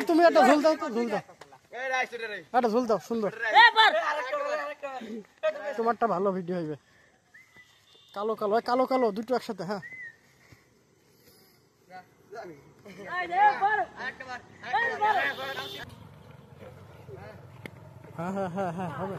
তুমি একটা ঝোল দাও তো, ঝোল দাও, একটা ঝোল দাও, সুন্দর। তোমারটা ভালো ভিডিও হইবে। কালো কালো, কালো কালো দুটো একসাথে। হ্যাঁ হ্যাঁ হ্যাঁ হ্যাঁ হ্যাঁ হবে।